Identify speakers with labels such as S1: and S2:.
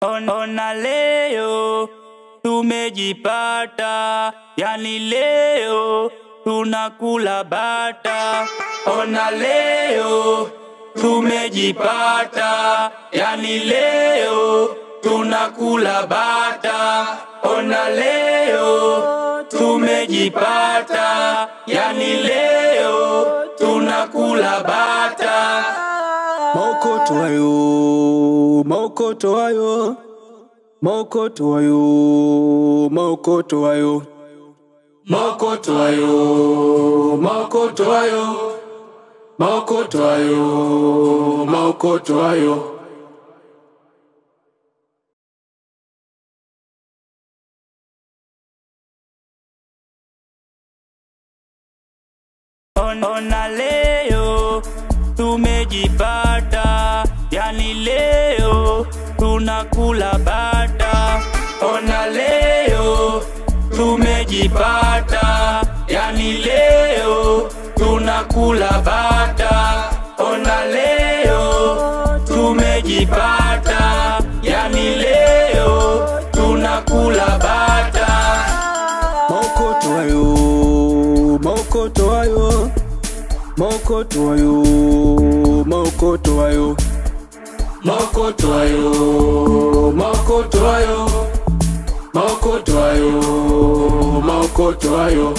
S1: Ona leo tumejipata, yani leo tunakula bata. Ona leo tumejipata, yani leo tunakula bata. Ona leo tumejipata, yani leo tunakula bata.
S2: Mokoto ayo, mokoto ayo, mokoto ayo, mokoto ayo, mokoto ayo, mokoto ayo, mokoto ayo, mokoto ayo.
S1: Ona leo tumejipata, yani leo tunakula bata. Ona leo tumejipata, yani leo tunakula bata. Ona leo tumejipata, yani leo tunakula bata.
S2: Mokoto ayo, mokoto ayo, mokoto ayo, mokoto ayo, mokoto ayo, mokoto ayo, mokoto ayo, mokoto ayo.